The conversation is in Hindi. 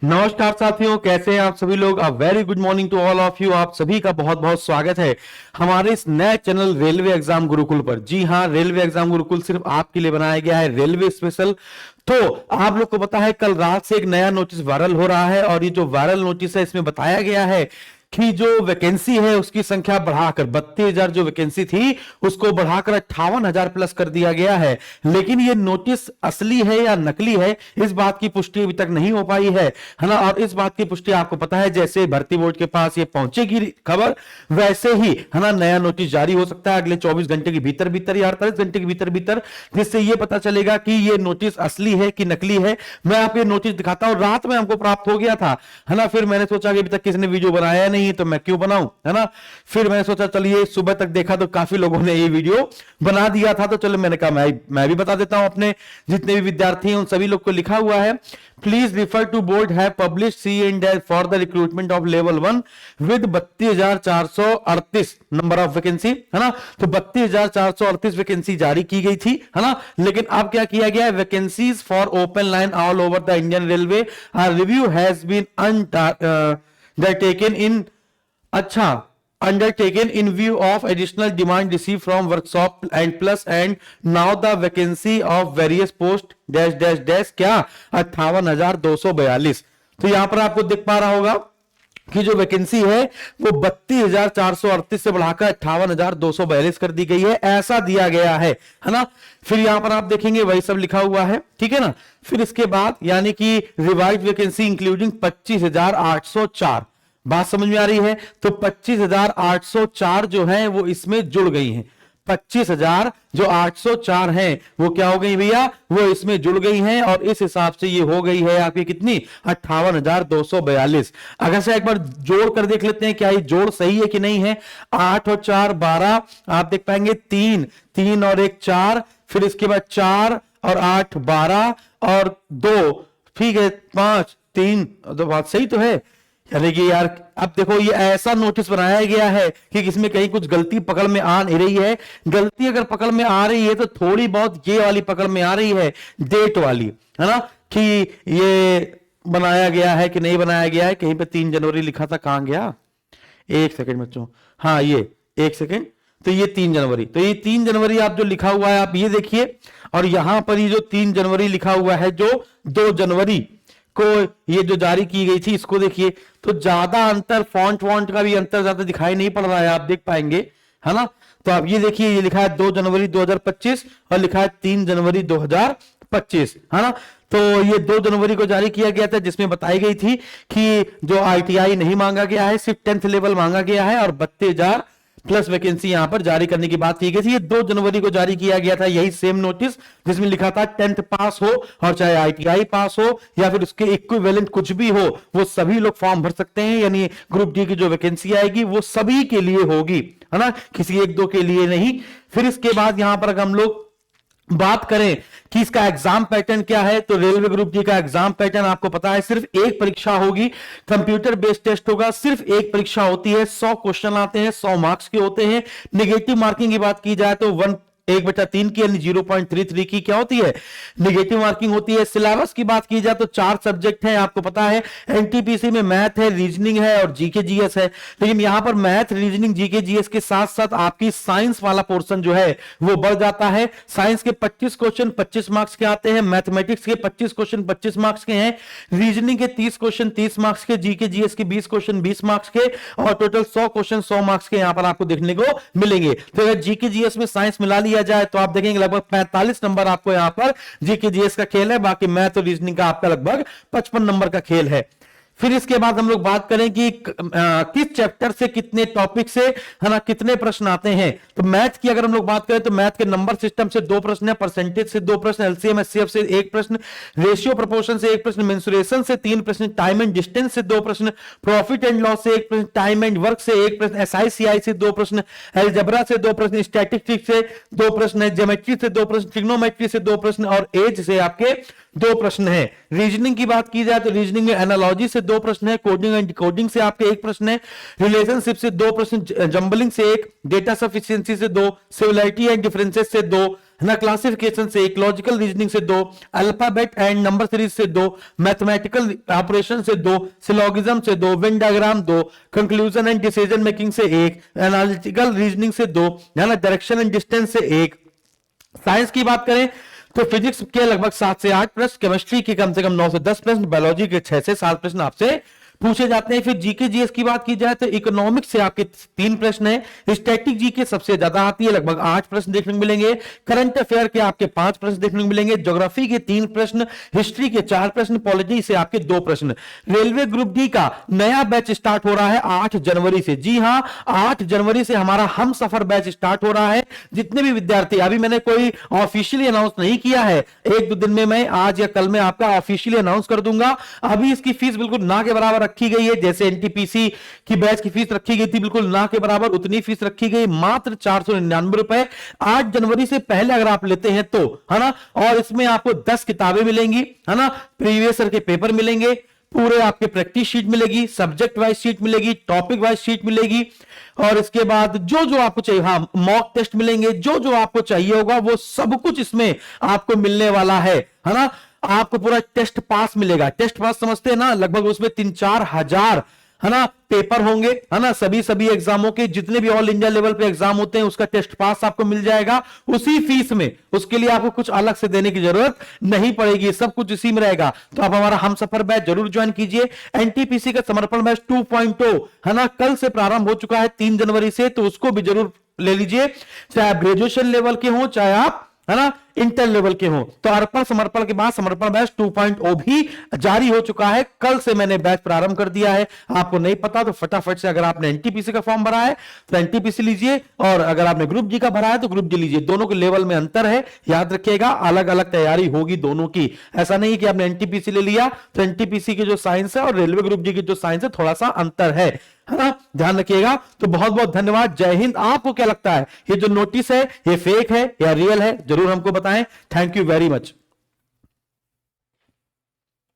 नमस्कार साथियों, कैसे हैं आप सभी लोग। A very good morning to all of you. आप सभी का बहुत बहुत स्वागत है हमारे इस नए चैनल रेलवे एग्जाम गुरुकुल पर। जी हां, रेलवे एग्जाम गुरुकुल सिर्फ आपके लिए बनाया गया है, रेलवे स्पेशल। तो आप लोग को पता है, कल रात से एक नया नोटिस वायरल हो रहा है और ये जो वायरल नोटिस है इसमें बताया गया है कि जो वैकेंसी है उसकी संख्या बढ़ाकर 32,000 जो वैकेंसी थी उसको बढ़ाकर 58,000 प्लस कर दिया गया है। लेकिन ये नोटिस असली है या नकली है, इस बात की पुष्टि अभी तक नहीं हो पाई है ना। और इस बात की पुष्टि आपको पता है, जैसे भर्ती बोर्ड के पास ये पहुंचेगी खबर, वैसे ही है ना नया नोटिस जारी हो सकता है अगले 24 घंटे के भीतर भीतर या 48 घंटे के भीतर भीतर, जिससे ये पता चलेगा कि ये नोटिस असली है कि नकली है। मैं आपको ये नोटिस दिखाता हूं, रात में हमको प्राप्त हो गया था, है ना। फिर मैंने सोचा कि अभी तक किसी ने वीडियो बनाया नहीं तो मैं क्यों बनाऊं, है ना। फिर मैंने सोचा चलिए, सुबह तक देखा तो काफी लोगों ने ये वीडियो बना दिया था, तो चलो मैंने कहा मैं भी बता देता हूं। अपने जितने भी विद्यार्थी हैं उन सभी लोग को लिखा हुआ है, please refer to board have publish C and for the recruitment of level 1 with 32,438 number of vacancy, है ना। तो 32,438 वैकेंसी जारी की गई थी, है ना। लेकिन अब क्या किया गया है, vacancies for open line all over the Indian railway review has been undertaken in undertaken in view of additional demand received from workshop and plus and now the vacancy of various post dash dash dash क्या 58,242। तो यहां पर आपको दिख पा रहा होगा कि जो वैकेंसी है वो 32,438 से बढ़ाकर 58,242 कर दी गई है, ऐसा दिया गया है ना। फिर यहां पर आप देखेंगे वही सब लिखा हुआ है, ठीक है ना। फिर इसके बाद यानी कि रिवाइज वैकेंसी इंक्लूडिंग 25,804, बात समझ में आ रही है। तो 25,804 जो है वो इसमें जुड़ गई हैं। 25,000 जो 804 हैं वो क्या हो गई भैया, वो इसमें जुड़ गई हैं और इस हिसाब से ये हो गई है आपकी कितनी 58,242। अगर से एक बार जोड़ कर देख लेते हैं क्या ये जोड़ सही है कि नहीं है। 8 और 4 12, आप देख पाएंगे 3 3 और 1 4, फिर इसके बाद 4 और 8 12 और 2, ठीक है 5 3, तो बात सही तो है। यानी कि यार अब देखो ये ऐसा नोटिस बनाया गया है कि इसमें कहीं कुछ गलती पकड़ में आ नहीं रही है। गलती अगर पकड़ में आ रही है तो थोड़ी बहुत ये वाली पकड़ में आ रही है, डेट वाली, है ना, कि ये बनाया गया है कि नहीं बनाया गया है। कहीं पे 3 जनवरी लिखा था, कहां गया, एक सेकेंड बच्चों, हाँ ये एक सेकेंड, तो ये 3 जनवरी, तो ये 3 जनवरी आप जो लिखा हुआ है आप ये देखिए, और यहां पर ये जो 3 जनवरी लिखा हुआ है जो 2 जनवरी को ये जो जारी की गई थी इसको देखिए, तो ज्यादा अंतर, फॉन्ट वॉन्ट का भी अंतर ज्यादा दिखाई नहीं पड़ रहा है, आप देख पाएंगे, है ना। तो आप ये देखिए, ये लिखा है 2 जनवरी 2025 और लिखा है 3 जनवरी 2025, है ना। तो ये 2 जनवरी को जारी किया गया था, जिसमें बताई गई थी कि जो ITI नहीं मांगा गया है, सिर्फ 10th लेवल मांगा गया है और 32,000 प्लस वैकेंसी यहां पर जारी करने की बात की गई थी। ये 2 जनवरी को जारी किया गया था, यही सेम नोटिस जिसमें लिखा था 10th पास हो और चाहे ITI पास हो या फिर उसके इक्विवेलेंट कुछ भी हो, वो सभी लोग फॉर्म भर सकते हैं। यानी ग्रुप डी की जो वैकेंसी आएगी वो सभी के लिए होगी, है ना, किसी 1-2 के लिए नहीं। फिर इसके बाद यहां पर हम लोग बात करें कि इसका एग्जाम पैटर्न क्या है, तो रेलवे ग्रुप डी का एग्जाम पैटर्न आपको पता है, सिर्फ एक परीक्षा होगी, कंप्यूटर बेस्ड टेस्ट होगा, सिर्फ एक परीक्षा होती है, 100 क्वेश्चन आते हैं, 100 मार्क्स के होते हैं। नेगेटिव मार्किंग की बात की जाए तो 1/3 की यानी 0.33 की क्या होती है, नेगेटिव मार्किंग होती है। सिलेबस की बात की जाए तो 4 सब्जेक्ट हैं, आपको पता है एनटीपीसी में मैथ है, रीजनिंग है और जीके जीएस है। लेकिन यहां पर मैथ, रीजनिंग, जीके जीएस के साथ साथ आपकी साइंस वाला पोर्शन जो है वो बढ़ जाता है। साइंस के 25 क्वेश्चन 25 मार्क्स के आते हैं, मैथमेटिक्स के 25 क्वेश्चन 25 मार्क्स के हैं, रीजनिंग के 30 क्वेश्चन 30 मार्क्स के, जीके जीएस के 20 क्वेश्चन 20 मार्क्स के और टोटल 100 क्वेश्चन 100 मार्क्स के यहां पर आपको देखने को मिलेंगे। तो अगर जीके जीएस में साइंस मिला लिया जाए तो आप देखेंगे लगभग 45 नंबर आपको यहां पर जीके जीएस का खेल है, बाकी मैथ और रीजनिंग का आपका लगभग 55 नंबर का खेल है। फिर इसके बाद हम लोग बात करें कि किस चैप्टर से कितने टॉपिक से, है ना, कितने प्रश्न आते हैं। तो मैथ की अगर हम लोग बात करें तो मैथ के नंबर सिस्टम से 2 प्रश्न है, परसेंटेज से 2 प्रश्न, एलसीएम एचसीएफ से 1 प्रश्न, रेशियो प्रोपोर्शन से 1 प्रश्न, मेंसुरेशन से 3 प्रश्न, टाइम एंड डिस्टेंस से 2 प्रश्न, प्रॉफिट एंड लॉस से 1 प्रश्न, टाइम एंड वर्क से 1 प्रश्न, एसआईसीआई से 2 प्रश्न, अलजेब्रा से 2 प्रश्न, स्टैटिस्टिक्स से 2 प्रश्न, ज्योमेट्री से 2 प्रश्न, ट्रिग्नोमेट्री से 2 प्रश्न और एज से आपके 2 प्रश्न है। रीजनिंग की बात की जाए तो रीजनिंग में एनालॉजी से 2 प्रश्न है, कोडिंग एंड डिकोडिंग से आपके 1 प्रश्न है, रिलेशनशिप से 2 प्रश्न, जंबलिंग से 1, डेटा सफिशिएंसी से 2, सिमिलरिटी एंड डिफरेंसेस से 2, है ना, क्लासिफिकेशन से 1, लॉजिकल रीजनिंग से 2, अल्फाबेट एंड नंबर सीरीज से 2, मैथमेटिकल ऑपरेशन से 2, सिलोगिज्म से 2, Venn diagram 2, conclusion and decision making से 1, एनालिटिकल रीजनिंग से 2, है ना, डायरेक्शन एंड डिस्टेंस से 1। साइंस की बात करें तो फिजिक्स के लगभग 7 से 8 प्रश्न, केमिस्ट्री के कम से कम 9 से 10 प्रश्न, बायोलॉजी के 6 से 7 प्रश्न आपसे पूछे जाते हैं। फिर जीके जीएस की बात की जाए तो इकोनॉमिक्स से आपके 3 प्रश्न है, स्टैटिक जीके सबसे ज्यादा आती है, लगभग 8 प्रश्न देखने को मिलेंगे, करंट अफेयर के आपके 5 प्रश्न देखने को मिलेंगे, ज्योग्राफी के 3 प्रश्न, हिस्ट्री के 4 प्रश्न, पॉलिटी से आपके 2 प्रश्न। रेलवे ग्रुप डी का नया बैच स्टार्ट हो रहा है 8 जनवरी से। जी हां, 8 जनवरी से हमारा हम सफर बैच स्टार्ट हो रहा है। जितने भी विद्यार्थी, अभी मैंने कोई ऑफिशियली अनाउंस नहीं किया है, 1-2 दिन में मैं आज या कल में आपका ऑफिशियली अनाउंस कर दूंगा। अभी इसकी फीस बिल्कुल ना के बराबर रखी गई है, जैसे एनटीपीसी की बैच की फीस रखी गई थी बिल्कुल ना के बराबर, उतनी फीस रखी गई, मात्र 499 रुपए। 8 जनवरी से पहले अगर आप लेते हैं तो, है ना, और इसमें आपको 10 किताबें मिलेंगी, है ना, प्रीवियस ईयर के पेपर मिलेंगे, पूरे आपके प्रैक्टिस शीट मिलेगी, सब्जेक्ट वाइज शीट मिलेगी, टॉपिक वाइज शीट मिलेगी, और इसके बाद जो जो आपको चाहिए, हाँ, मॉक टेस्ट मिलेंगे, जो जो आपको चाहिए होगा वो सब कुछ इसमें आपको मिलने वाला है ना। आपको पूरा टेस्ट पास मिलेगा। टेस्ट पास समझते हैं ना, लगभग उसमें 3-4 हजार, है ना, पेपर होंगे, है ना, सभी एग्जामों के जितने भी ऑल इंडिया लेवल पे एग्जाम होते हैं उसका टेस्ट पास आपको मिल जाएगा उसी फीस में। उसके लिए आपको कुछ अलग से देने की जरूरत नहीं पड़ेगी, सब कुछ इसी में रहेगा। तो आप हमारा हम सफर बैच जरूर ज्वाइन कीजिए। एनटीपीसी का समर्पण बैच 2.0, है ना, कल से प्रारंभ हो चुका है 3 जनवरी से, तो उसको भी जरूर ले लीजिए, चाहे आप ग्रेजुएशन लेवल के हो, चाहे आप, है ना, इंटर लेवल के हो। तो अर्पण समर्पण के बाद समर्पण बैच 2.0 भी जारी हो चुका है, कल से मैंने बैच प्रारंभ कर दिया है। आपको नहीं पता तो फटाफट से, अगर आपने एनटीपीसी का फॉर्म भरा है तो एनटीपीसी लीजिए, और अगर आपने ग्रुप जी का भरा है तो ग्रुप जी लीजिए। दोनों के लेवल में अंतर है, याद रखिएगा, अलग अलग तैयारी होगी दोनों की। ऐसा नहीं कि आपने एनटीपीसी ले लिया तो एनटीपीसी की जो साइंस है और रेलवे ग्रुप जी की जो साइंस है थोड़ा सा अंतर है ना, ध्यान रखिएगा। तो बहुत बहुत धन्यवाद, जय हिंद। आपको क्या लगता है, ये जो नोटिस है ये फेक है या रियल है, जरूर हमको बताएं। Thank you very much.